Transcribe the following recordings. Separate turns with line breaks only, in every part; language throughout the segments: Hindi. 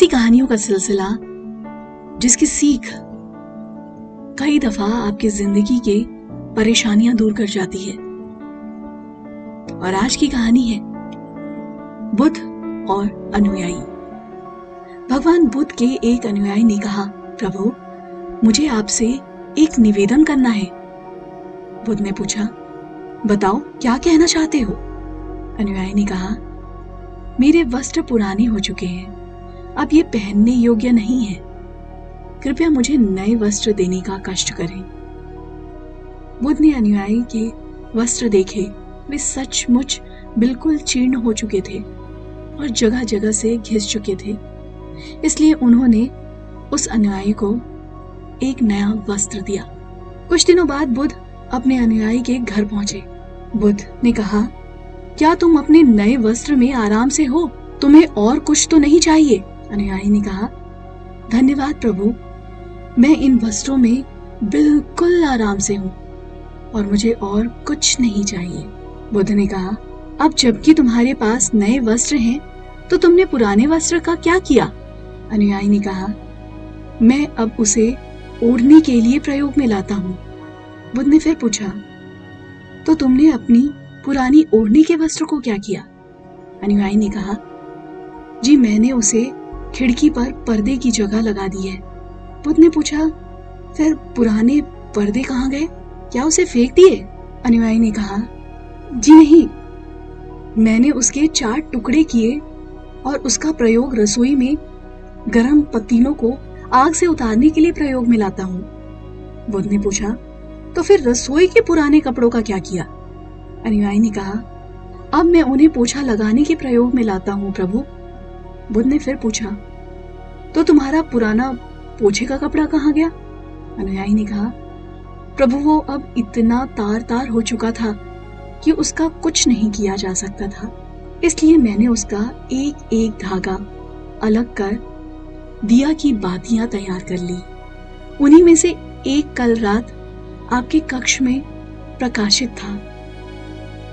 ऐसी कहानियों का सिलसिला जिसकी सीख कई दफा आपकी जिंदगी के परेशानियां दूर कर जाती है। और आज की कहानी है बुद्ध और अनुयायी। भगवान बुद्ध के एक अनुयायी ने कहा, प्रभु, मुझे आपसे एक निवेदन करना है। बुद्ध ने पूछा, बताओ क्या कहना चाहते हो? अनुयायी ने कहा, मेरे वस्त्र पुराने हो चुके हैं, अब ये पहनने योग्य नहीं है। कृपया मुझे नए वस्त्र देने का कष्ट करें। बुद्ध ने अनुयायी के वस्त्र देखे। वे सचमुच बिल्कुल जीर्ण हो चुके थे और जगह जगह से घिस चुके थे। इसलिए उन्होंने उस अनुयायी को एक नया वस्त्र दिया। कुछ दिनों बाद बुद्ध अपने अनुयायी के घर पहुंचे। बुद्ध ने कहा, क्या तुम अपने नए वस्त्र में आराम से हो? तुम्हें और कुछ तो नहीं चाहिए? अनुयायी ने कहा, धन्यवाद प्रभु, मैं इन वस्त्रों में बिल्कुल आराम से हूँ और मुझे और कुछ नहीं चाहिए। बुद्ध ने कहा, अब जबकि तुम्हारे पास नए वस्त्र हैं, तो तुमने पुराने वस्त्र का क्या किया? अनुयायी ने कहा, मैं अब उसे ओढ़ने के लिए प्रयोग में लाता हूँ। बुद्ध ने फिर पूछा, तो तुमने अपनी पुरानी ओढ़ने के वस्त्र को क्या किया? अनुयायी ने कहा, जी मैंने उसे खिड़की पर पर्दे की जगह लगा दी है। बुद्ध ने पूछा, फिर पुराने पर्दे कहाँ गए? क्या उसे फेंक दिए? अनुयायी ने कहा, जी नहीं, मैंने उसके 4 टुकड़े किए और उसका प्रयोग रसोई में गर्म पतीलों को आग से उतारने के लिए प्रयोग में लाता हूँ। बुद्ध ने पूछा, तो फिर रसोई के पुराने कपड़ों का क्या किया? अनुयायी ने कहा, अब मैं उन्हें पोछा लगाने के प्रयोग में लाता हूँ प्रभु। बुद्ध ने फिर पूछा, तो तुम्हारा पुराना पोछे का कपड़ा कहाँ गया? अनुयायी ने कहा, प्रभु वो अब इतना तार तार हो चुका था कि उसका कुछ नहीं किया जा सकता था, इसलिए मैंने उसका एक एक धागा अलग कर दिया की बातियां तैयार कर ली। उन्हीं में से एक कल रात आपके कक्ष में प्रकाशित था।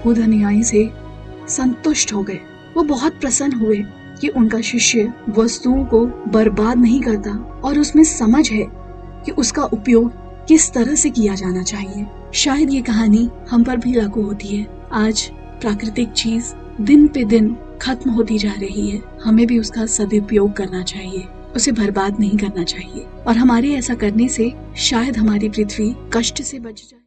बुद्ध अनुयायी से संतुष्ट हो गए। वो बहुत प्रसन्न हुए कि उनका शिष्य वस्तुओं को बर्बाद नहीं करता और उसमें समझ है कि उसका उपयोग किस तरह से किया जाना चाहिए। शायद ये कहानी हम पर भी लागू होती है। आज प्राकृतिक चीज दिन पे दिन खत्म होती जा रही है। हमें भी उसका सदुपयोग करना चाहिए, उसे बर्बाद नहीं करना चाहिए। और हमारे ऐसा करने से शायद हमारी पृथ्वी कष्ट से बच जाए।